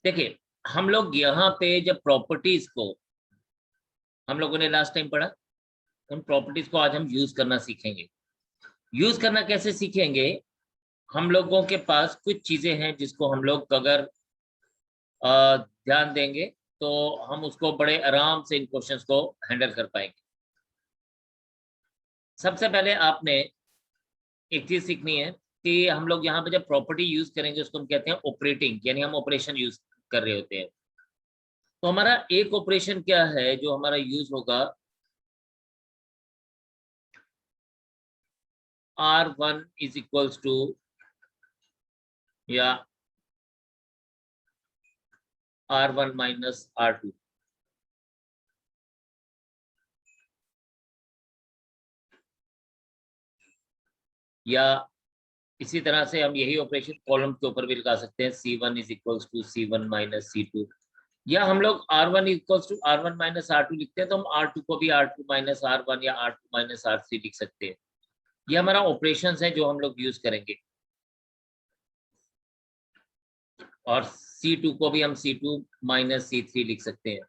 देखिए हम लोग यहाँ पे जब प्रॉपर्टीज को हम लोगों ने लास्ट टाइम पढ़ा, उन प्रॉपर्टीज को आज हम यूज करना सीखेंगे। यूज करना कैसे सीखेंगे? हम लोगों के पास कुछ चीजें हैं जिसको हम लोग अगर ध्यान देंगे तो हम उसको बड़े आराम से इन क्वेश्चंस को हैंडल कर पाएंगे। सबसे पहले आपने एक चीज सीखनी है कि हम लोग यहाँ पे जब प्रॉपर्टी यूज करेंगे उसको हम कहते हैं ऑपरेटिंग, यानी हम ऑपरेशन यूज कर रहे होते हैं। तो हमारा एक ऑपरेशन क्या है जो हमारा यूज होगा? R1 इज इक्वल्स टू या R1 माइनस R2। या इसी तरह से हम यही ऑपरेशन कॉलम के ऊपर भी लगा सकते हैं, C1 is equals to C1 minus C2। या हम लोग R1 equals to R1 minus R2 लिखते हैं तो हम R2 को भी R2 माइनस R1 या R2 माइनस R3 लिख सकते हैं। ये हमारा ऑपरेशंस है जो हम लोग यूज करेंगे। और C2 को भी हम C2 माइनस C3 लिख सकते हैं।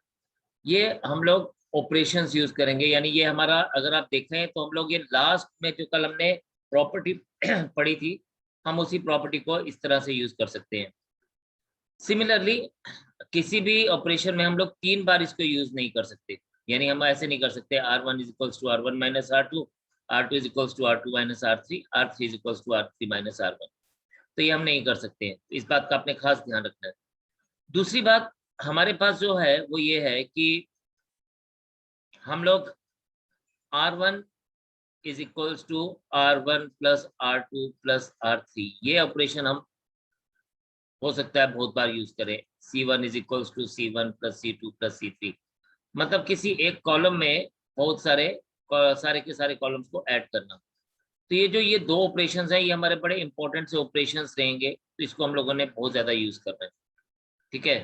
ये हम लोग ऑपरेशंस यूज करेंगे, यानी ये हमारा, अगर आप देखें तो हम लोग ये लास्ट में जो कल हमने प्रॉपर्टी पढ़ी थी, हम उसी प्रॉपर्टी को इस तरह से यूज कर सकते हैं। सिमिलरली किसी भी ऑपरेशन में हम लोग 3 बार इसको यूज नहीं कर सकते, यानी हम ऐसे नहीं कर सकते R1 is equals to R1 minus R2, R2 is equals to R2 minus R3, R3 is equals to R3 minus R1। तो ये हम नहीं कर सकते हैं, इस बात का आपने खास ध्यान रखना है। दूसरी बात हमारे पास जो है वो ये है कि हम लोग R1 is equals to R1 plus R2 plus R3, ये ऑपरेशन हम हो सकता है बहुत बार यूज करें। C1 is equals to C1 plus C2 plus C3, मतलब किसी एक कॉलम में बहुत सारे सारे के सारे कॉलम्स को ऐड करना। तो ये दो ऑपरेशंस हैं, ये हमारे बड़े इंपॉर्टेंट से ऑपरेशंस रहेंगे, तो इसको हम लोगों ने बहुत ज्यादा यूज करना है। ठीक है,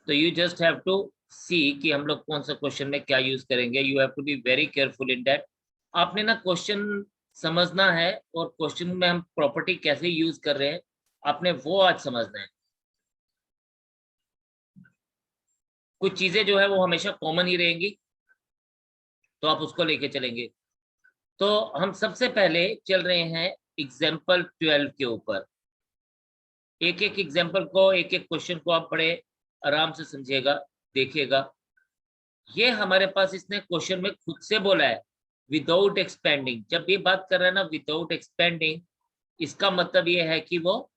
तो यू जस्ट हैव टू सी कि हम लोग कौन सा क्वेश्चन में क्या यूज करेंगे। You have to be very careful in that. आपने ना क्वेश्चन समझना है और क्वेश्चन में हम प्रॉपर्टी कैसे यूज कर रहे हैं आपने वो आज समझना है। कुछ चीजें जो है वो हमेशा कॉमन ही रहेंगी, तो आप उसको लेके चलेंगे। तो हम सबसे पहले चल रहे हैं एग्जाम्पल 12 के ऊपर। एक एक एग्जाम्पल को, एक एक क्वेश्चन को आप बड़े आराम से समझिएगा, देखिएगा। ये हमारे पास इसने क्वेश्चन में खुद से बोला है विदाउट एक्सपेंडिंग। जब ये बात कर रहा है ना विदाउट एक्सपेंडिंग, इसका मतलब ये है कि वो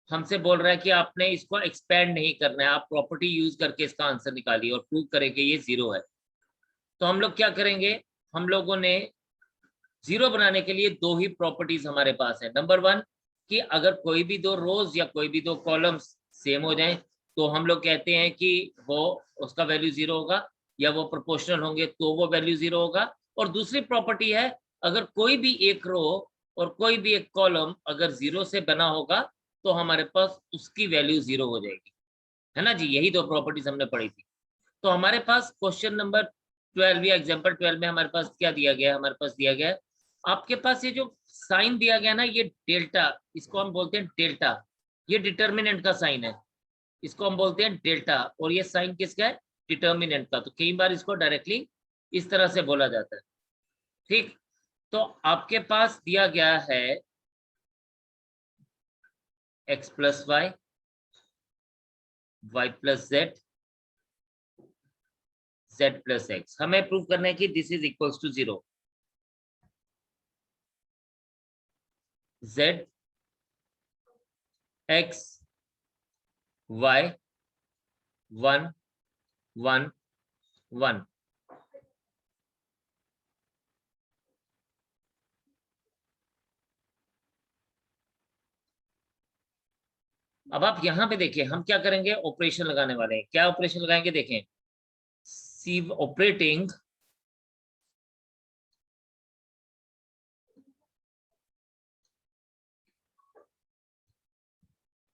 हमसे बोल रहा है कि आपने इसको एक्सपेंड नहीं करना है, आप प्रॉपर्टी यूज करके इसका आंसर निकालिए और प्रूव करेंगे ये जीरो है। तो हम लोग क्या करेंगे? हम लोगों ने जीरो बनाने के लिए दो ही प्रॉपर्टीज हमारे पास है। नंबर 1 कि अगर कोई भी दो रोज या कोई भी दो कॉलम्स सेम हो जाएं तो हम लोग कहते हैं कि वो उसका वैल्यू जीरो होगा, या वो प्रोपोर्शनल होंगे तो वो वैल्यू जीरो होगा। और दूसरी प्रॉपर्टी है अगर कोई भी एक रो और कोई भी एक कॉलम अगर जीरो से बना होगा तो हमारे पास उसकी वैल्यू जीरो हो जाएगी, है ना जी। यही दो प्रॉपर्टीज हमने पढ़ी थी। तो हमारे पास क्वेश्चन नंबर 12 या एग्जाम्पल 12 में हमारे पास क्या दिया गया है? हमारे पास दिया गया है, आपके पास ये जो साइन दिया गया ना, ये डेल्टा, इसको हम बोलते हैं डेल्टा। ये डिटर्मिनेंट का साइन है, इसको हम बोलते हैं डेल्टा। और ये साइन किसका है? डिटर्मिनेंट का। तो कई बार इसको डायरेक्टली इस तरह से बोला जाता है। ठीक, तो आपके पास दिया गया है x plus y, y plus z, z plus x. हमें प्रूव करना है कि this is equals to zero. z x y 1 1 1। अब आप यहां पे देखिए हम क्या करेंगे, ऑपरेशन लगाने वाले हैं। क्या ऑपरेशन लगाएंगे? देखें, see operating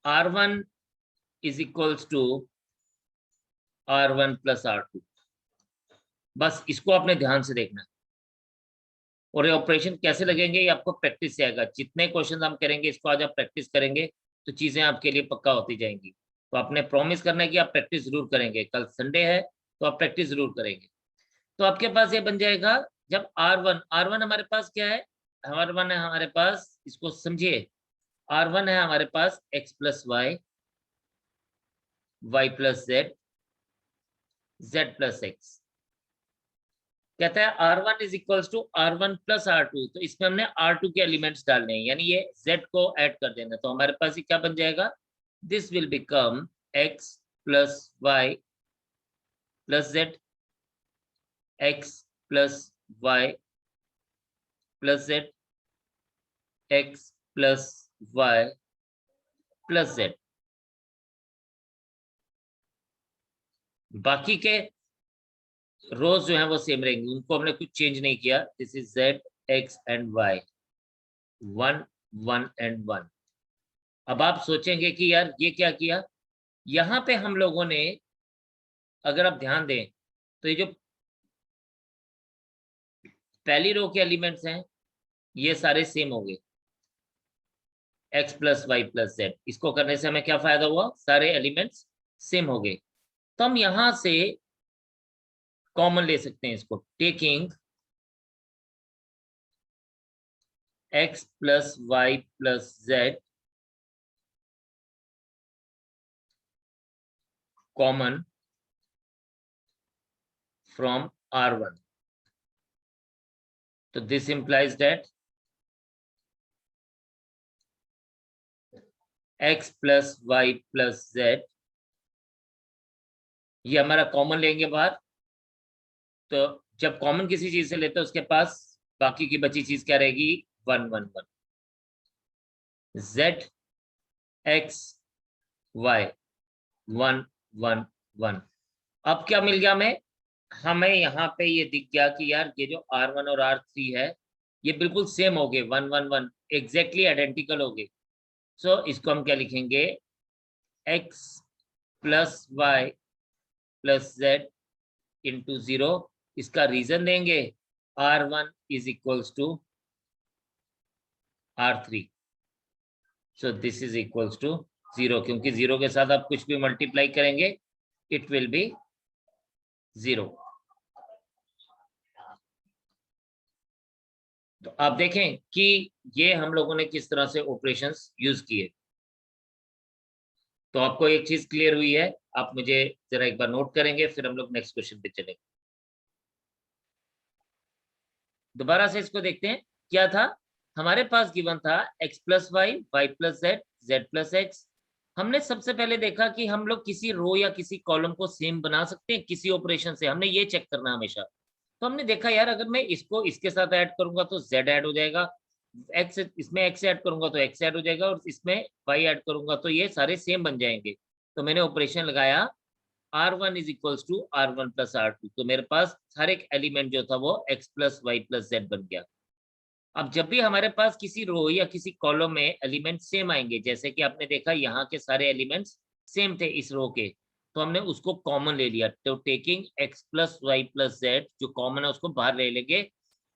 R1 is equals to R1 plus R2। बस इसको आपने ध्यान से देखना। और ये ऑपरेशन कैसे लगेंगे ये आपको प्रैक्टिस से आएगा। जितने क्वेश्चन हम करेंगे इसको आज आप प्रैक्टिस करेंगे तो चीजें आपके लिए पक्का होती जाएंगी। तो आपने प्रॉमिस करना है कि आप प्रैक्टिस जरूर करेंगे, कल संडे है तो आप प्रैक्टिस जरूर करेंगे। तो आपके पास ये बन जाएगा, जब R1 हमारे पास क्या है, R1 है हमारे पास, इसको समझिए, R1 है हमारे पास x plus y, y plus z, z plus x. कहता है R1 is equals to R1 plus R2, तो इसमें हमने R2 के एलिमेंट्स डालने हैं, यानी ये Z को ऐड कर देना। तो हमारे पास ये क्या बन जाएगा, this will become x plus y plus z, x plus y plus z, x plus y plus z। बाकी के रोज जो है वो सेम रहेंगी, उनको हमने कुछ चेंज नहीं किया। This is z, x and y, 1 1 and 1। अब आप सोचेंगे कि यार ये क्या किया, यहाँ पे हम लोगों ने, अगर आप ध्यान दें तो ये जो पहली रो के एलिमेंट्स हैं ये सारे सेम हो गए, x plus y plus z. इसको करने से हमें क्या फायदा हुआ, सारे एलिमेंट्स सेम हो गए। तो हम यहां से कॉमन ले सकते हैं इसको, taking x plus y plus z common from R1। तो this implies that x plus y plus z, ये हमारा कॉमन लेंगे बाहर। तो जब कॉमन किसी चीज से लेते हैं उसके पास बाकी की बची चीज क्या रहेगी, 1 1 1। z x y 1 1 1। अब क्या मिल गया हमें यहाँ पे ये दिख गया कि यार ये जो R1 और R3 है ये बिल्कुल सेम हो गए, 1 1 1, एग्जैक्टली आइडेंटिकल हो गए। सो इसको हम क्या लिखेंगे, x plus y plus z into 0। इसका रीजन देंगे, R1 is equals to R3, so this is equals to 0, क्योंकि 0 के साथ आप कुछ भी मल्टीप्लाई करेंगे इट विल बी 0। तो आप देखें कि ये हम लोगों ने किस तरह से ऑपरेशंस यूज किए। तो आपको एक चीज क्लियर हुई है, आप मुझे जरा एक बार नोट करेंगे, फिर हम लोग नेक्स्ट क्वेश्चन पे चलेंगे। दोबारा से इसको देखते हैं, क्या था हमारे पास गिवन था x plus y, y plus z, z plus x. हमने सबसे पहले देखा कि हम लोग किसी रो या किसी कॉलम को सेम बना सकते हैं किसी ऑपरेशन से, हमने ये चेक करना हमेशा। तो हमने देखा यार अगर मैं इसको इसके साथ ऐड करूंगा तो z ऐड हो जाएगा, x इसमें x ऐड करूंगा तो x ऐड हो जाएगा, और इसमें y ऐड करूंगा तो ये सारे सेम बन जाएंगे। तो मैंने ऑपरेशन लगाया R1 is equals to R1 plus R2, तो मेरे पास हर एक एलिमेंट जो था वो x plus y plus z बन गया। अब जब भी हमारे पास किसी रो या किसी कॉलम में एलिमेंट सेम आएंगे, जैसे कि आपने देखा यहाँ के सारे एलिमेंट्स सेम थे इस रो के, तो हमने उसको कॉमन ले लिया। तो taking x plus y plus z, जो कॉमन है उसको बाहर ले लेंगे।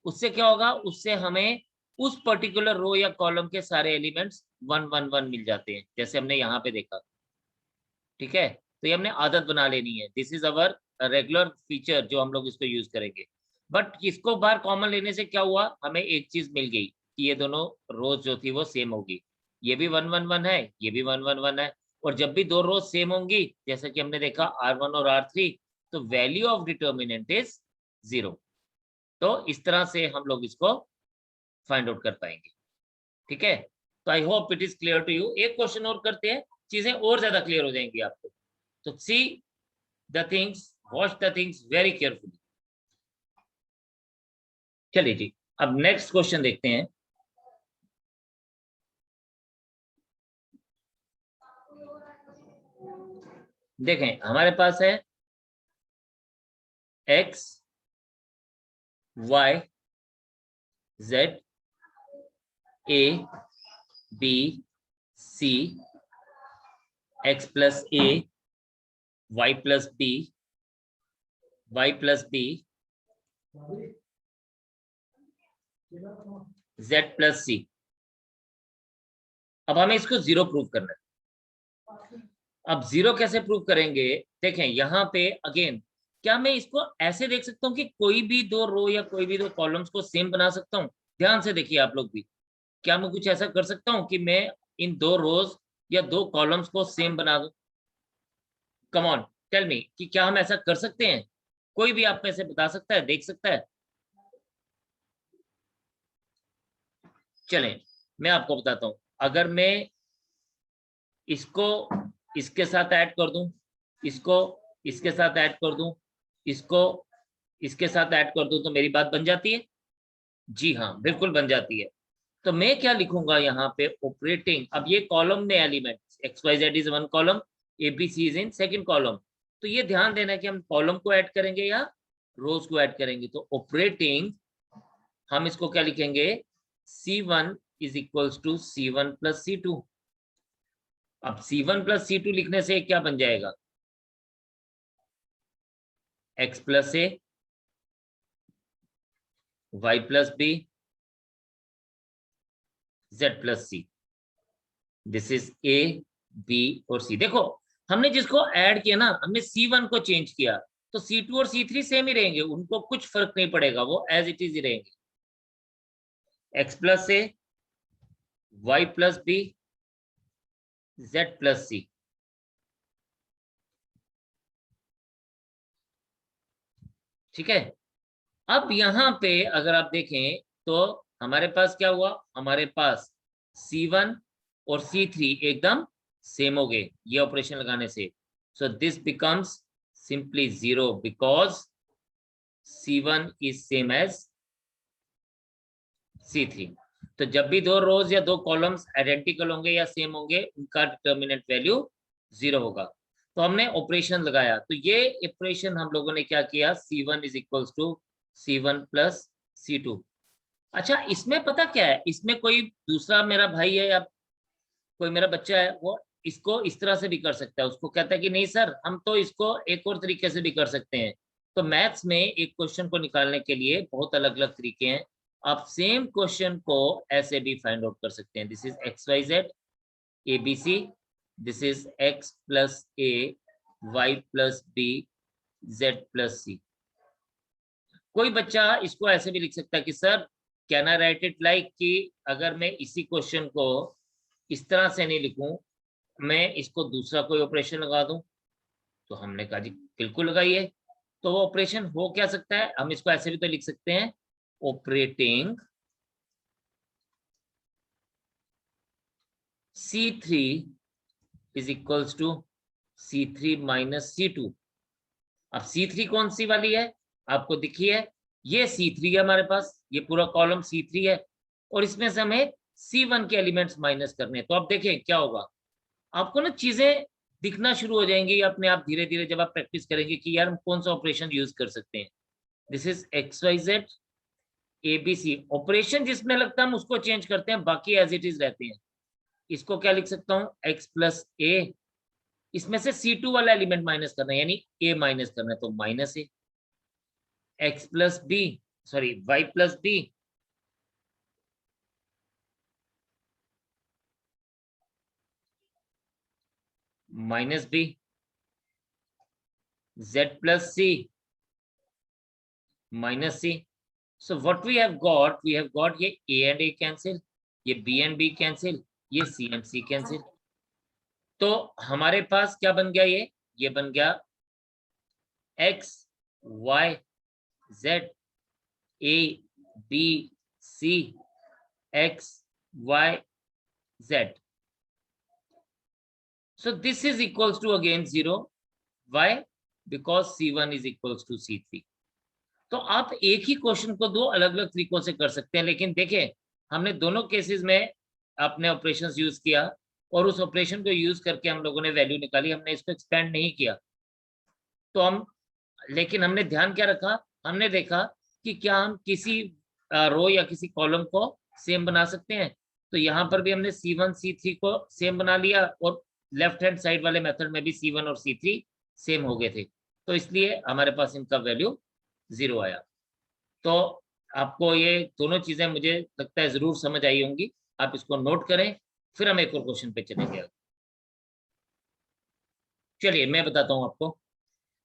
उससे क्या होगा, उससे हमें उस पर्टिकुलर रो या कॉलम के सारे एलिमेंट्स 1 1 1 मिल जाते हैं, जैसे हमने यहाँ पे देखा। ठीक है, तो ये हमने आदत बना लेनी है, this is our regular feature जो हम लोग इसको यूज करेंगे। बट इसको बाहर कॉमन लेने से क्या हुआ, हमें एक चीज मिल गई कि ये दोनों रोज जो थी वो सेम होगी, ये भी 1 1 1 है, ये भी 1 1 1 है। और जब भी दो रोज सेम होंगी, जैसे कि हमने देखा R1 और R3, तो वैल्यू ऑफ डिटर्मिनेंट इज 0। तो इस तरह से हम लोग इसको फाइंड आउट कर पाएंगे। ठीक है, तो I hope it is clear to you. एक क्वेश्चन और करते हैं, चीजें और ज्यादा क्लियर हो जाएंगी आपको। तो सी the things, watch the things very carefully। चलिए जी, अब नेक्स्ट क्वेश्चन देखते हैं। देखें हमारे पास है x y z a b c, x plus a, y plus b, y plus b, z plus c। अब हमें इसको 0 प्रूव करना है। अब जीरो कैसे प्रूव करेंगे? देखें यहाँ पे अगेन, क्या मैं इसको ऐसे देख सकता हूँ कि कोई भी दो रो या कोई भी दो कॉलम्स को सेम बना सकता हूँ? ध्यान से देखिए आप लोग भी, क्या मैं कुछ ऐसा कर सकता हूँ कि मैं इन दो रोज या दो कॉलम्स को सेम बना दूं? कम ऑन, टेल मी कि क्या हम ऐसा कर सकते हैं? कोई भी आप में से बता सकता है, देख सकता है? चलें, मैं आपको बताता हूं। अगर मैं इसको इसके साथ ऐड कर दूं, इसको इसके साथ ऐड कर दूं, इसको इसके साथ ऐड कर दूं, तो मेरी बात बन जाती है? जी हाँ, बिल्कुल बन जाती है। तो मैं क्या लिखूंगा यहाँ पे? ऑपरेटिंग, अब ये कॉलम में element x y z is one column, A B C is in second column. तो ये ध्यान देना है कि हम कॉलम को ऐड करेंगे या रोज को ऐड करेंगे। तो ऑपरेटिंग, हम इसको क्या लिखेंगे? C1 is equals to C1 plus C2। अब C1 प्लस C2 लिखने से क्या बन जाएगा? X plus A, Y plus B, Z plus C. This is A, B और सी। देखो, हमने जिसको ऐड किया ना, हमने C1 को चेंज किया, तो C2 और C3 सेम ही रहेंगे, उनको कुछ फर्क नहीं पड़ेगा, वो एज इट इज ही रहेंगे। X प्लस ए, Y plus B, Z plus c. ठीक है। अब यहाँ पे अगर आप देखें तो हमारे पास क्या हुआ? हमारे पास C1 और C3 एकदम सेम हो गए ये ऑपरेशन लगाने से। So this becomes simply zero because C1 is same as C3। तो जब भी दो रोज या दो कॉलम्स आइडेंटिकल होंगे या सेम होंगे, उनका डिटर्मिनेंट वैल्यू जीरो होगा। तो हमने ऑपरेशन लगाया, तो ये ऑपरेशन हम लोगों ने क्या किया? C1 is equals to C1 plus C2। अच्छा, इसमें पता क्या है, इसमें कोई दूसरा मेरा भाई है या कोई मेरा बच्चा है, वो इसको इस तरह से भी कर सकता है। उसको कहता है कि नहीं सर, हम तो इसको एक और तरीके से भी कर सकते हैं। तो मैथ्स में एक क्वेश्चन को निकालने के लिए बहुत अलग अलग तरीके हैं। आप सेम क्वेश्चन को ऐसे भी फाइंड आउट कर सकते हैं। This is x y z A B c, this is x plus a, y plus b, z plus c. कोई बच्चा इसको ऐसे भी लिख सकता है कि sir, can I write it like, कि अगर मैं इसी क्वेश्चन को इस तरह से नहीं लिखूं, मैं इसको दूसरा कोई ऑपरेशन लगा दूं? तो हमने कहा जी बिल्कुल लगाइए। तो वो ऑपरेशन हो क्या सकता है? हम इसको ऐसे भी तो लिख सकते हैं, operating C3 is equals to C3 minus C2। अब C3 कौन सी वाली है? आपको दिखी है, ये C3 है हमारे पास, ये पूरा कॉलम C3 है, और इसमें से हमें C1 के एलिमेंट्स माइनस करने हैं। तो अब देखें क्या होगा, आपको ना चीजें दिखना शुरू हो जाएंगी अपने आप धीरे धीरे, जब आप प्रैक्टिस करेंगे कि यार हम कौन सा ऑपरेशन यूज कर सकते हैं। This is x y z A B C. Operation जिसमें लगता है हम उसको चेंज करते हैं, बाकी एज इट इज रहते हैं। इसको क्या लिख सकता हूँ? एक्स प्लस ए, इसमें से C2 वाला एलिमेंट माइनस करना है, यानी ए माइनस करना है, तो minus A. X plus B, sorry y plus B, minus B, z plus C, minus C. So what we have got ये ए एंड ए कैंसिल, ये बी एंड बी कैंसिल, ये C and C cancel. तो हमारे पास क्या बन गया? ये बन गया x y z A B C, x y z. So this is equals to again 0. Why? Because C1 is equals to C3. तो आप एक ही क्वेश्चन को दो अलग अलग तरीकों से कर सकते हैं, लेकिन देखें हमने दोनों केसेस में अपने ऑपरेशंस यूज किया, और उस ऑपरेशन को यूज करके हम लोगों ने वैल्यू निकाली, हमने इसको एक्सपेंड नहीं किया। तो हम, लेकिन हमने ध्यान क्या रखा, हमने देखा कि क्या हम किसी रो या किसी कॉलम को सेम बना सकते हैं। तो यहाँ पर भी हमने C1 C3 को सेम बना लिया, और लेफ्ट हैंड साइड वाले मेथड में भी C1 और C3 सेम हो गए थे, तो इसलिए हमारे पास इनका वैल्यू 0 आया। तो आपको ये दोनों चीजें मुझे लगता है जरूर समझ आई होंगी। आप इसको नोट करें, फिर हम एक और क्वेश्चन पे चलेंगे। चलिए मैं बताता हूं आपको।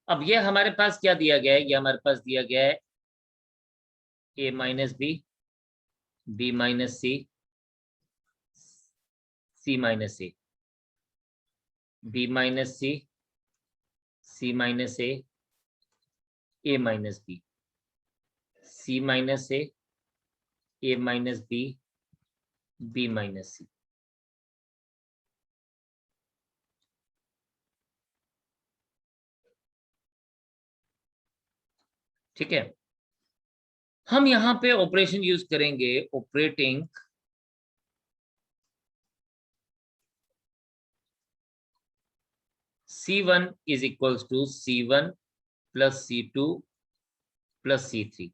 अब ये हमारे पास क्या दिया गया है, ये हमारे पास दिया गया है a minus b minus c minus b minus c minus a minus c minus a minus b minus c. ठीक है, हम यहां पे ऑपरेशन यूज करेंगे, operating C1 is equals to C1 plus C2 plus C3।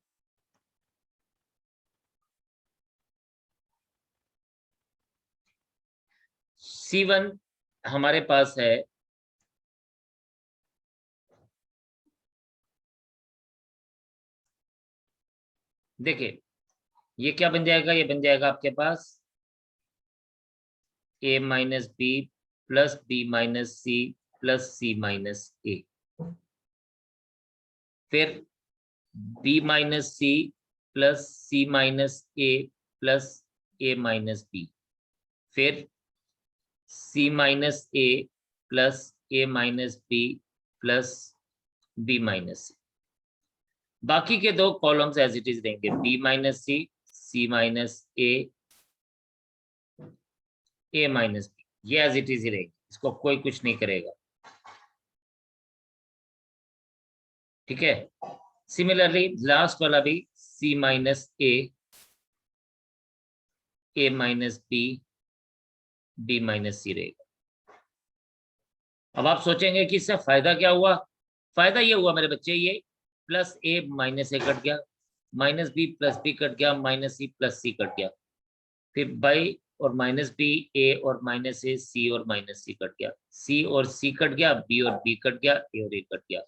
C1 हमारे पास है देखिए, ये क्या बन जाएगा, ये बन जाएगा आपके पास a minus b minus C plus C minus a, फिर b minus C plus C minus a plus A minus b, फिर c minus a plus A minus B plus B minus c. बाकी के दो columns as it is रहेंगे, b minus c minus a minus b, ये as it is ही रहेगी, इसको कोई कुछ नहीं करेगा। ठीक है, सिमिलरली लास्ट वाला भी c minus a minus b minus सी रहेगा। अब आप सोचेंगे कि इससे फायदा क्या हुआ, फायदा ये हुआ मेरे बच्चे, ये plus A minus A cut गया, minus B plus B cut गया, माइनस सी प्लस सी कट गया, फिर बाई और माइनस बी, ए और माइनस ए, सी और माइनस सी कट गया, सी और सी कट गया, बी और बी कट गया, ए और ए कट गया।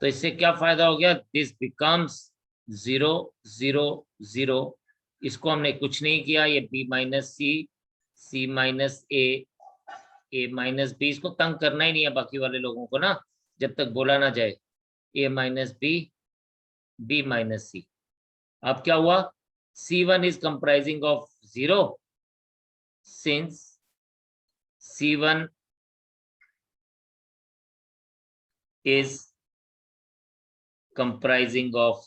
तो इससे क्या फायदा हो गया, दिस बिकम्स 0 0 0। इसको हमने कुछ नहीं किया, ये B minus c minus a minus B, इसको तंग करना ही नहीं है बाकी वाले लोगों को ना, जब तक बोला ना जाए ए माइनस बी माइनस सी। अब क्या हुआ, C1 is comprising of 0 since C1 is comprising of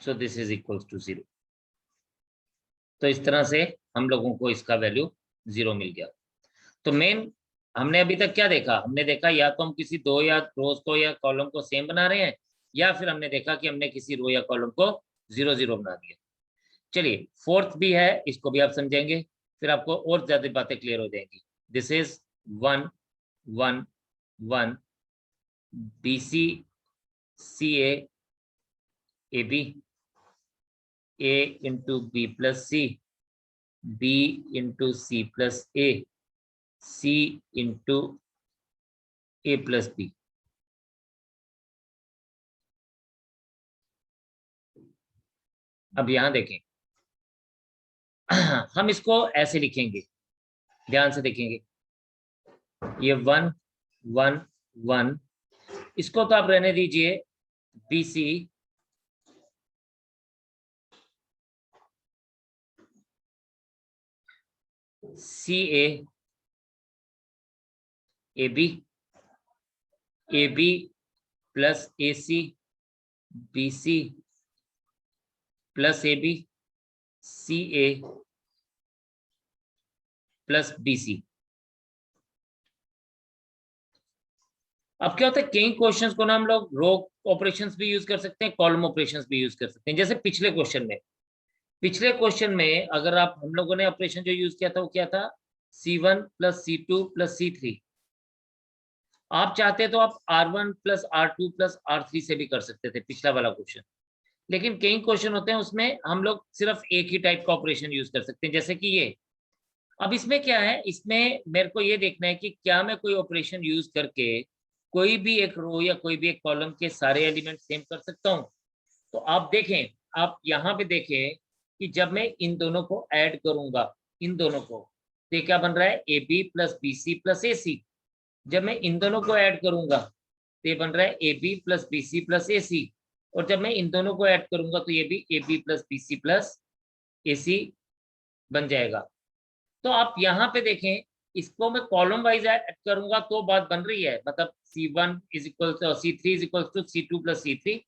so this is equals to 0। तो इस तरह से हम लोगों को इसका वैल्यू 0 मिल गया। तो मेन हमने अभी तक क्या देखा, हमने देखा या तो हम किसी दो या रोज को या कॉलम को सेम बना रहे हैं, या फिर हमने देखा कि हमने किसी रो या कॉलम को 0 0 बना दिया। चलिए फोर्थ भी है, इसको भी आप समझेंगे, फिर आपको और ज्यादा बातें क्लियर हो जाएंगी। This is 1 1 1 BC CA AB A into B plus C, B into C plus A, C into A plus B। अब यहां देखें हम इसको ऐसे लिखेंगे, ध्यान से देखेंगे, ये 1 1 1, इसको तो आप रहने दीजिए BC CA AB AB plus AC BC plus AB CA plus BC। अब क्या होता है, कई क्वेश्चंस को ना हम लोग रो ऑपरेशंस भी यूज कर सकते हैं, कॉलम ऑपरेशंस भी यूज कर सकते हैं। जैसे पिछले क्वेश्चन में अगर आप, हम लोगों ने ऑपरेशन जो यूज किया था वो क्या था, C1 plus C2 plus C3। आप चाहते तो आप R1 plus R2 plus R3 से भी कर सकते थे, पिछला वाला क्वेश्चन। लेकिन कई क्वेश्चन होते हैं उसमें हम लोग सिर्फ एक ही टाइप का ऑपरेशन यूज कर सकते हैं, जैसे कि ये। अब इसमें क्या है, इसमें मेरे को ये देखना है कि क्या मैं कोई ऑपरेशन यूज करके कोई भी एक रो या कोई भी एक कॉलम के सारे एलिमेंट सेम कर सकता हूँ। तो आप देखें, आप यहाँ पे देखें कि जब मैं इन दोनों को ऐड करूंगा, इन दोनों को, तो ये क्या बन रहा है, A B plus B C plus A c. जब मैं इन दोनों को ऐड करूंगा तो ये बन रहा है A B plus B C plus A C. और जब मैं इन दोनों को ऐड करूंगा तो ये भी A B plus B C plus A C बन जाएगा। तो आप यहाँ पे देखें, इसको मैं कॉलम वाइज ऐड करूंगा तो बात बन रही है, मतलब C1 is equal to C3 is equal to C2 plus C3।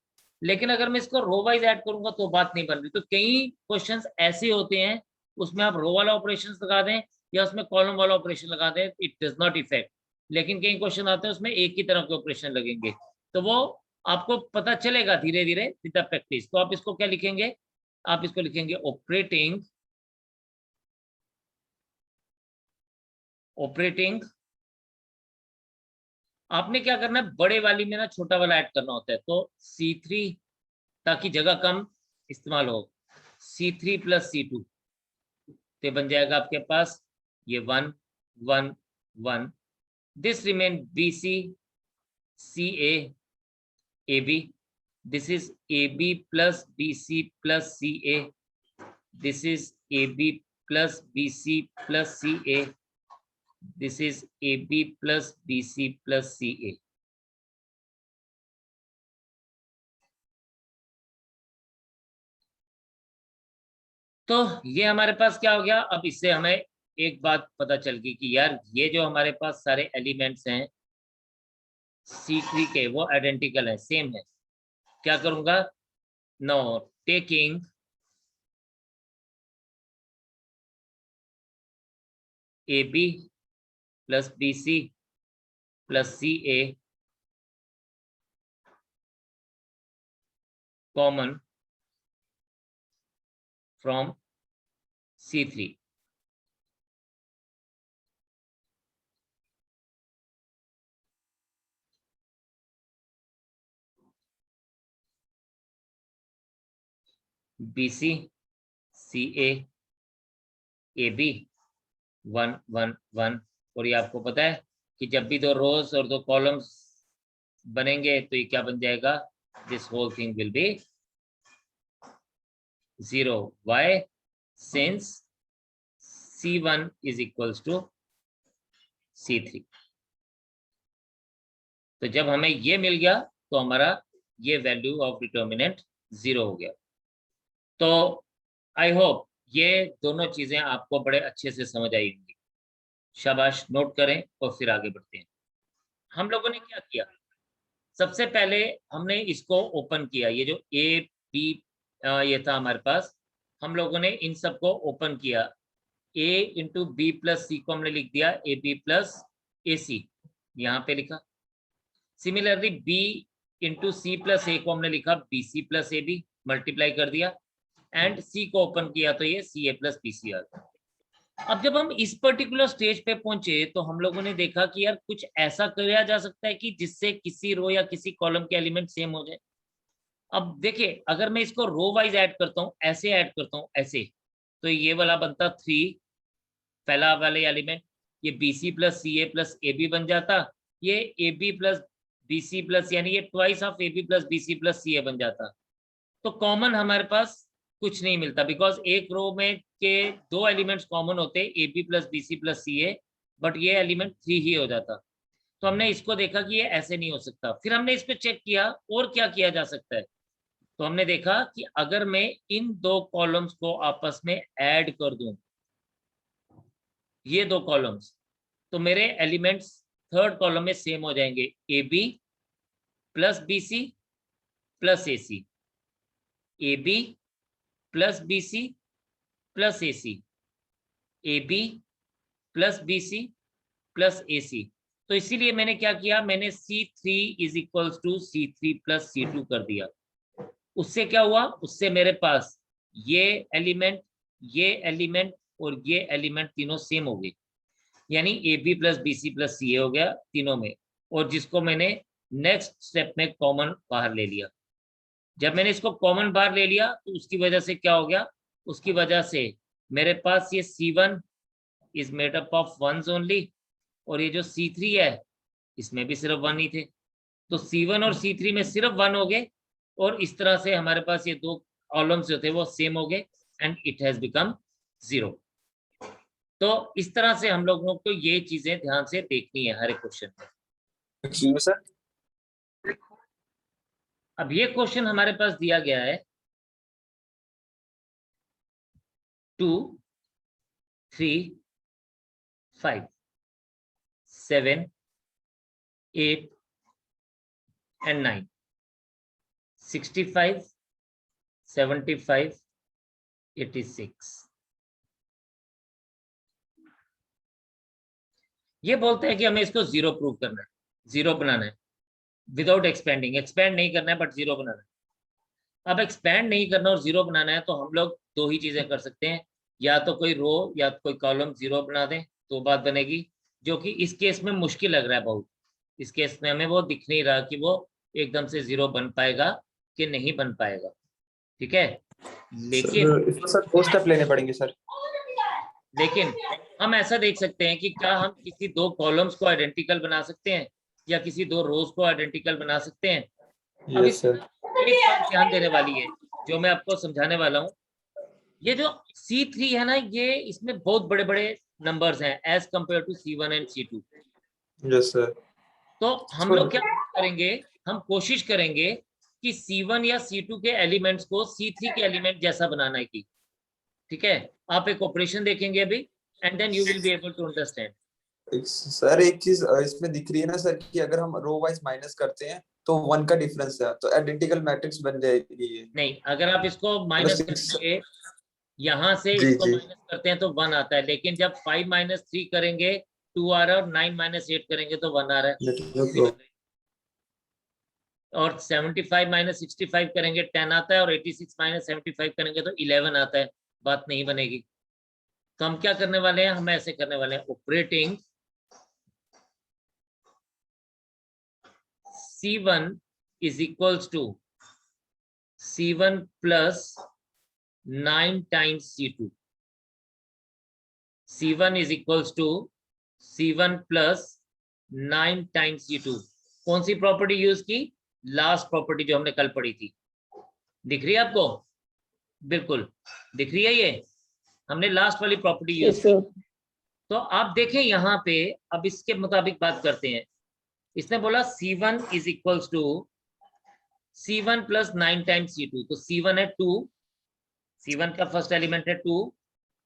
लेकिन अगर मैं इसको रो वाइज ऐड करूंगा तो बात नहीं बन रही। तो कई क्वेश्चंस ऐसे होते हैं, उसमें आप रो वाला ऑपरेशन लगा दें या उसमें कॉलम वाला ऑपरेशन लगा दें, इट डज नॉट इफेक्ट। लेकिन कई क्वेश्चन आते हैं उसमें एक ही तरह के ऑपरेशन लगेंगे, तो वो आपको पता चलेगा धीरे धीरे विद द प्रैक्टिस। तो आप इसको क्या लिखेंगे, आप इसको लिखेंगे ऑपरेटिंग। आपने क्या करना है, बड़े वाली में ना छोटा वाला ऐड करना होता है, तो C3 ताकि जगह कम इस्तेमाल हो, C3 प्लस C2 तो बन जाएगा आपके पास ये 1 1 1। This remain BC CA AB, this is AB plus BC plus CA, this is AB plus BC plus CA, this is AB plus BC plus CA। तो ये हमारे पास क्या हो गया। अब इससे हमें एक बात पता चल गई कि यार ये जो हमारे पास सारे एलिमेंट्स हैं C3 के, वो आइडेंटिकल है, सेम है। क्या करूंगा, no, taking AB plus BC plus CA common from C3। BC CA AB 1 1 1। और ये आपको पता है कि जब भी दो रोज और दो कॉलम्स बनेंगे तो ये क्या बन जाएगा, this whole thing will be 0। Why, since C1 is equals to C3। तो जब हमें ये मिल गया तो हमारा ये वैल्यू ऑफ डिटर्मिनेंट 0 हो गया। तो आई होप ये दोनों चीजें आपको बड़े अच्छे से समझ आई होंगी। शाबाश, नोट करें और फिर आगे बढ़ते हैं। हम लोगों ने क्या किया, सबसे पहले हमने इसको ओपन किया, ये जो ए बी ये था हमारे पास, हम लोगों ने इन सबको ओपन किया। A इंटू बी प्लस सी को हमने लिख दिया ए बी प्लस ए सी, यहाँ पे लिखा। Similarly B into C plus A को हमने लिखा B C plus A B, multiply कर दिया। एंड C को ओपन किया तो ये सी ए प्लस बी सी आ गया। अब जब हम इस पर्टिकुलर स्टेज पे पहुंचे तो हम लोगों ने देखा कि यार कुछ ऐसा किया जा सकता है कि जिससे किसी रो या किसी कॉलम के एलिमेंट सेम हो जाए। अब देखिए, अगर मैं इसको रो वाइज ऐड करता हूँ, ऐसे ऐड करता हूँ ऐसे, तो ये वाला बनता 3 पहला वाले एलिमेंट, ये BC plus CA plus AB बन जाता, ये AB प्लस BC प्लस, यानी ये twice of AB plus BC plus CA बन जाता। तो कॉमन हमारे पास कुछ नहीं मिलता, बिकॉज एक रो में के दो एलिमेंट्स कॉमन होते AB plus BC plus CA, but ये एलिमेंट 3 ही हो जाता। तो हमने इसको देखा कि ये ऐसे नहीं हो सकता। फिर हमने इसको चेक किया और क्या किया जा सकता है। तो हमने देखा कि अगर मैं इन दो कॉलम्स को आपस में ऐड कर दूं, ये दो कॉलम्स, तो मेरे एलिमेंट्स थर्ड कॉलम में सेम हो जाएंगे, AB plus BC plus AC, AB plus BC plus AC, AB plus BC plus AC। तो इसीलिए मैंने क्या किया, मैंने C3 is equals to C3 plus C2 कर दिया। उससे क्या हुआ, उससे मेरे पास ये एलिमेंट और ये एलिमेंट तीनों सेम हो गए, यानी AB plus BC plus CA हो गया तीनों में। और जिसको मैंने नेक्स्ट स्टेप में कॉमन बाहर ले लिया। जब मैंने इसको कॉमन बाहर ले लिया तो उसकी वजह से क्या हो गया, उसकी वजह से मेरे पास ये C1 is made up of ones only, और ये जो C3 है इसमें भी सिर्फ 1 ही थे, तो C1 और C3 में सिर्फ 1 हो गए, और इस तरह से हमारे पास ये दो कॉलम्स जो थे वो सेम हो गए, एंड इट हैज बिकम 0। तो इस तरह से हम लोगों को ये चीजें ध्यान से देखनी है हर एक क्वेश्चन में। सर अब ये क्वेश्चन हमारे पास दिया गया है 2, 3, 5, 7, 8 and 9, 65, 75, 86। ये बोलते हैं कि हमें इसको 0 प्रूव करना है, 0 बनाना है विदाउट एक्सपेंडिंग, एक्सपेंड नहीं करना है बट 0 बनाना है। अब एक्सपेंड नहीं करना और 0 बनाना है तो हम लोग दो ही चीजें कर सकते हैं, या तो कोई रो या कोई कॉलम 0 बना दें तो बात बनेगी, जो कि इस केस में मुश्किल लग रहा है बहुत। इस केस में हमें वो दिख नहीं रहा कि वो एकदम से 0 बन पाएगा कि नहीं बन पाएगा, ठीक है। लेकिन इसमें सर 2 स्टेप लेने पड़ेंगे सर। लेकिन हम ऐसा देख सकते हैं कि क्या हम किसी दो कॉलम्स को आइडेंटिकल बना सकते हैं या किसी दो रोज को आइडेंटिकल बना सकते हैं। अब यस सर। एक बात ध्यान देने वाली है जो मैं आपको समझाने वाला हूँ, ये जो C3 है ना, ये इसमें बहुत बड़े बड़े नंबर्स हैं as compare to C1 and C2। Yes sir. तो हम लोग क्या करेंगे, हम कोशिश करेंगे कि C1 या C2 के एलिमेंट्स को C3 के एलिमेंट जैसा बनाना है की, ठीक है। आप एक ऑपरेशन देखेंगे अभी, and then you will be able to understand. Sir एक चीज इसमें दिख रही है ना सर कि अगर हम रो वाइज माइनस करते हैं तो 1 का डिफरेंस है, तो आइडेंटिकल मैट्रिक्स बन जाएगी ये। नहीं, अगर आप इसको माइनस करेंगे, यहाँ से जी इसको जी माइनस करते हैं तो 1 आता है, लेकिन जब 5 - 3 करेंगे 2 आ रहा है, और 9 - 8 करेंगे तो 1 आ रहा है। और 75 - 65 करेंगे 10 आता है, और 86 - 75 करेंगे तो 11 आता है, बात नहीं बनेगी। तो हम क्या करने वाले हैं, हम ऐसे करने वाले हैं, operating C1 is equals to C1 plus 9 times C2। C1 is equals to C1 plus 9 times C2। कौन सी प्रॉपर्टी यूज की, लास्ट प्रॉपर्टी जो हमने कल पढ़ी थी, दिख रही है आपको, बिल्कुल दिख रही है, ये हमने लास्ट वाली प्रॉपर्टी यूज की। तो आप देखें यहाँ पे, अब इसके मुताबिक बात करते हैं। इसने बोला C1 is equals to C1 plus 9 times C2, तो C1 है 2, C1 का फर्स्ट एलिमेंट है 2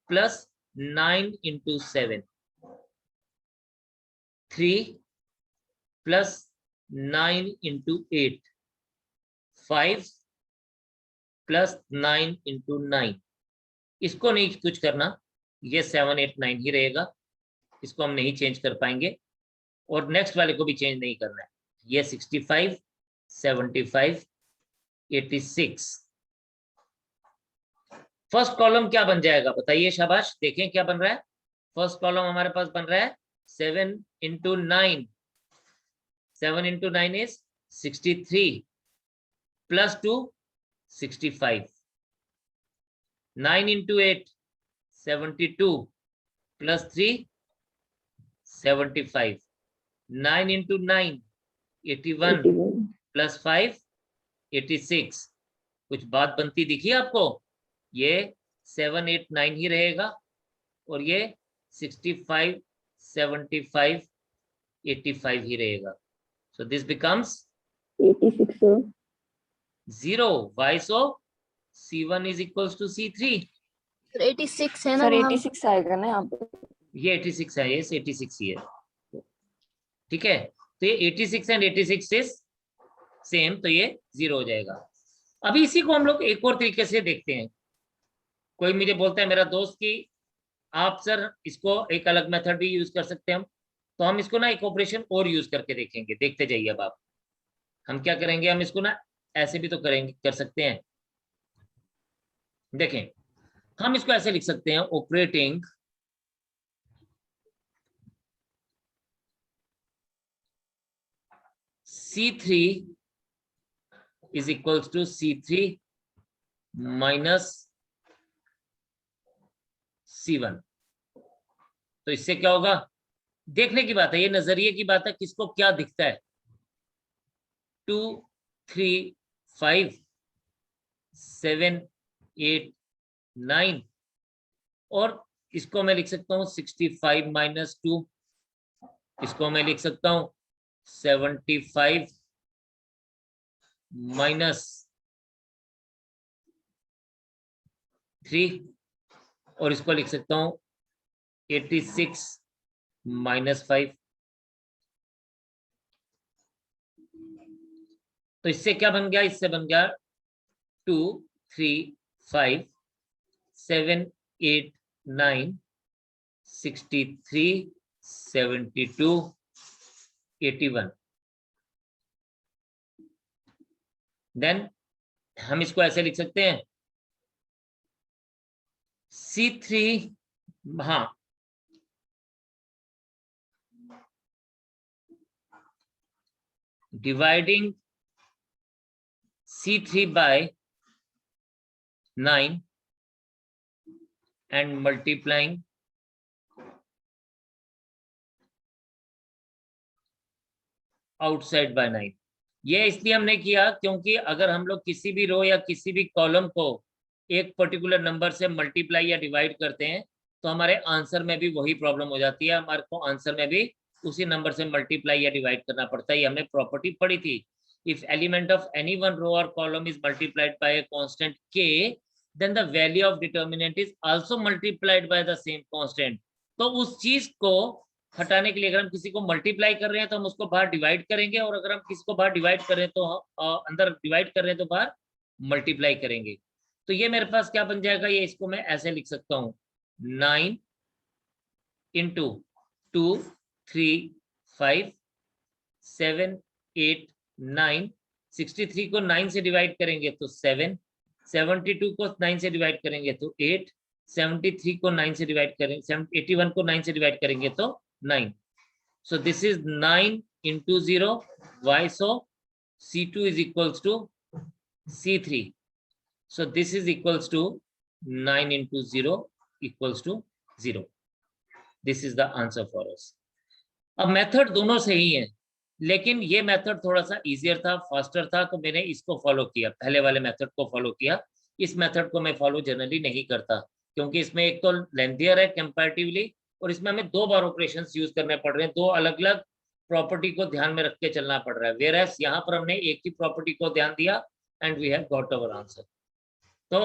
plus 9 into 7, 3 plus 9 into 8, 5 plus 9 into 9। इसको नहीं कुछ करना, ये 7, 8, 9 ही रहेगा, इसको हम नहीं चेंज कर पाएंगे, और नेक्स्ट वाले को भी चेंज नहीं करना है। ये 65, 75, 86। फर्स्ट कॉलम क्या बन जाएगा बताइए, शाबाश, देखें क्या बन रहा है। फर्स्ट कॉलम हमारे पास बन रहा है 7 into 9, 7 into 9 is 63 plus 2 65, 9 into 8 72 plus 3 75, 9 into 9 81 plus 5 86। कुछ बात बनती दिखी आपको, ये 7, 8, 9 ही रहेगा, और ये 65, 75, 85 ही रहेगा। So this becomes 86 sir. 0. Why so? C1 is equals to C3। 86 है ना, सर 86 आएगा ना यहाँ पे। ये 86 है, ये 86 ही है, ठीक है। तो ये 86 एंड 86 इज सेम, तो ये 0 हो जाएगा। अभी इसी को हम लोग एक और तरीके से देखते हैं। कोई मुझे बोलता है मेरा दोस्त कि आप सर इसको एक अलग मेथड भी यूज कर सकते हैं तो हम इसको ना एक ऑपरेशन और यूज करके देखेंगे, देखते जाइए। अब आप, हम क्या करेंगे, हम इसको ना ऐसे भी तो करेंगे, कर सकते हैं। देखें, हम इसको ऐसे लिख सकते हैं, operating C3 is equals to C3 minus C1। तो इससे क्या होगा, देखने की बात है, ये नजरिए की बात है, किसको क्या दिखता है। 2 3 5 7 8 9, और इसको मैं लिख सकता हूँ 65 माइनस 2, इसको मैं लिख सकता हूँ 75 माइनस 3, और इसको लिख सकता हूँ 86 माइनस 5। तो इससे क्या बन गया, इससे बन गया 2 3 5 7 8 9 63 72 81। देन हम इसको ऐसे लिख सकते हैं C3, हाँ, dividing C3 by 9 and multiplying outside by 9। ये इसलिए हमने किया क्योंकि अगर हम लोग किसी भी रो या किसी भी कॉलम को एक पर्टिकुलर नंबर से मल्टीप्लाई या डिवाइड करते हैं तो हमारे आंसर में भी वही प्रॉब्लम हो जाती है, हमारे को आंसर में भी उसी नंबर से मल्टीप्लाई या डिवाइड करना पड़ता है। ये हमने प्रॉपर्टी पढ़ी थी। If element of any one row और column is multiplied by a constant k, then the value of determinant is also multiplied by the same constant। तो उस चीज को हटाने के लिए अगर हम किसी को मल्टीप्लाई कर रहे हैं तो हम उसको बाहर डिवाइड करेंगे, और अगर हम किसी को बाहर डिवाइड कर रहे हैं तो अंदर डिवाइड कर रहे हैं तो बाहर मल्टीप्लाई करेंगे। तो ये मेरे पास क्या बन जाएगा, ये इसको मैं ऐसे लिख सकता हूँ 9 इंटू 2 3 5 7 8 9, 63 को 9 से डिवाइड करेंगे तो 7, 72 को 9 से डिवाइड करेंगे तो 8, 73 को 9 से डिवाइड करेंगे, 81 को 9 से डिवाइड करेंगे तो 9। So this is 9 into 0. Why so? C2 is equals to C3. So this is equals to 9 into 0 equals to 0. This is the answer for us. अब मेथड दोनों सही है, लेकिन ये मेथड थोड़ा सा इजियर था, फास्टर था, तो मैंने इसको फॉलो किया, पहले वाले मेथड को फॉलो किया। इस मेथड को मैं फॉलो जनरली नहीं करता क्योंकि इसमें एक तो लेंथियर है कंपैरेटिवली, और इसमें हमें 2 बार ऑपरेशंस यूज करने पड़ रहे हैं, 2 अलग अलग प्रॉपर्टी को ध्यान में रख के चलना पड़ रहा है। वेयरएस यहाँ पर हमने एक ही प्रॉपर्टी को ध्यान दिया and we have got our answer. तो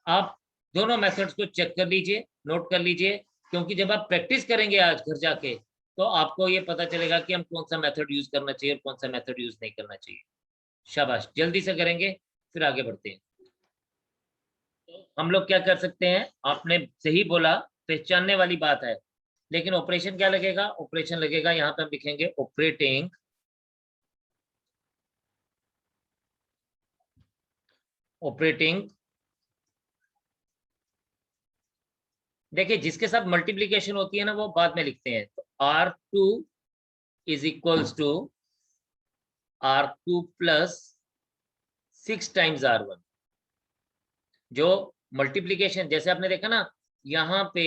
आप दोनों मेथड्स को चेक कर लीजिए, नोट कर लीजिए, क्योंकि जब आप प्रैक्टिस करेंगे आज घर जाके तो आपको ये पता चलेगा कि हम कौन सा मेथड यूज करना चाहिए और कौन सा मेथड यूज नहीं करना चाहिए। शाबाश, जल्दी से करेंगे, फिर आगे बढ़ते हैं। तो हम लोग क्या कर सकते हैं, आपने सही बोला, पहचानने वाली बात है, लेकिन ऑपरेशन क्या लगेगा, ऑपरेशन लगेगा यहाँ पे हम लिखेंगे ऑपरेटिंग देखिए जिसके साथ मल्टीप्लीकेशन होती है ना वो बाद में लिखते हैं। तो R2 is equals to R2 plus 6 times R1। जो मल्टीप्लीकेशन जैसे आपने देखा ना, यहाँ पे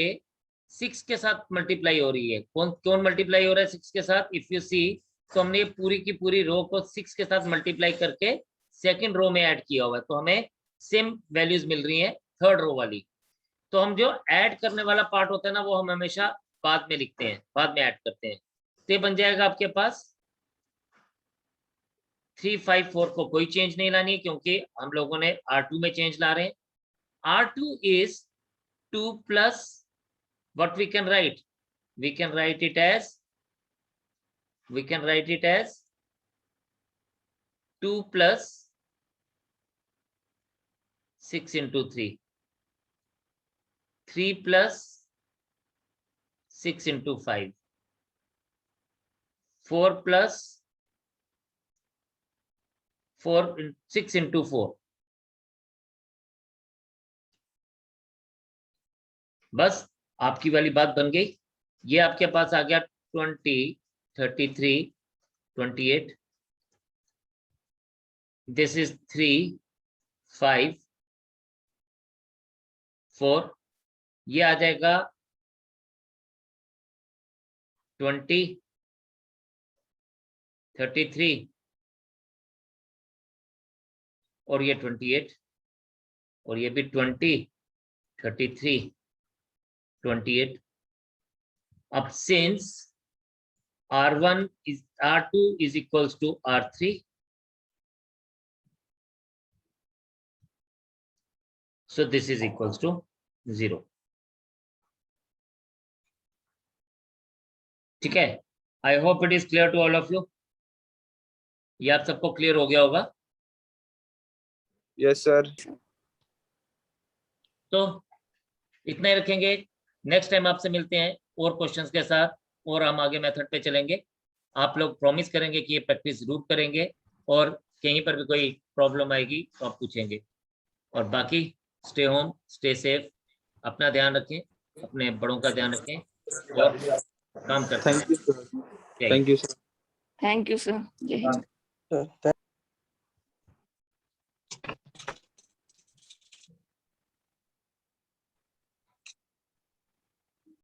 6 के साथ मल्टीप्लाई हो रही है, कौन मल्टीप्लाई हो रहा है 6 के साथ, इफ यू सी, तो हमने पूरी की पूरी रो को 6 के साथ मल्टीप्लाई करके सेकंड रो में ऐड किया हुआ है, तो हमें सेम वैल्यूज मिल रही है थर्ड रो वाली। तो हम जो ऐड करने वाला पार्ट होता है ना वो हम हमेशा बाद में लिखते हैं, बाद में ऐड करते हैं। तो ये बन जाएगा आपके पास 3 5 4 को कोई चेंज नहीं लानी है क्योंकि हम लोगों ने R2 में चेंज ला रहे हैं। R2 is 2 plus what we can write? We can write it as 2 plus 6 into 3, 3 plus 6 into 5, 4 plus 6 into 4। बस आपकी वाली बात बन गई। ये आपके पास आ गया 20 33 28, दिस इज 3 5 4, ये आ जाएगा 20, 33 और ये 28 और ये भी 20, 33, 28. अब since R1 is R2 is equals to R3, so this is equals to 0. ठीक है, I hope it is clear to all of you. ये आप सबको क्लियर हो गया होगा. Yes sir. तो इतना ही रखेंगे. नेक्स्ट टाइम आपसे मिलते हैं और क्वेश्चंस के साथ, और हम आगे मेथड पे चलेंगे. आप लोग प्रॉमिस करेंगे कि ये प्रैक्टिस जरूर करेंगे, और कहीं पर भी कोई प्रॉब्लम आएगी तो आप पूछेंगे. और बाकी स्टे होम, स्टे सेफ, अपना ध्यान रखें, अपने बड़ों का ध्यान रखें और काम करते हैं. Thank you sir. Thank you sir. जय हिंद.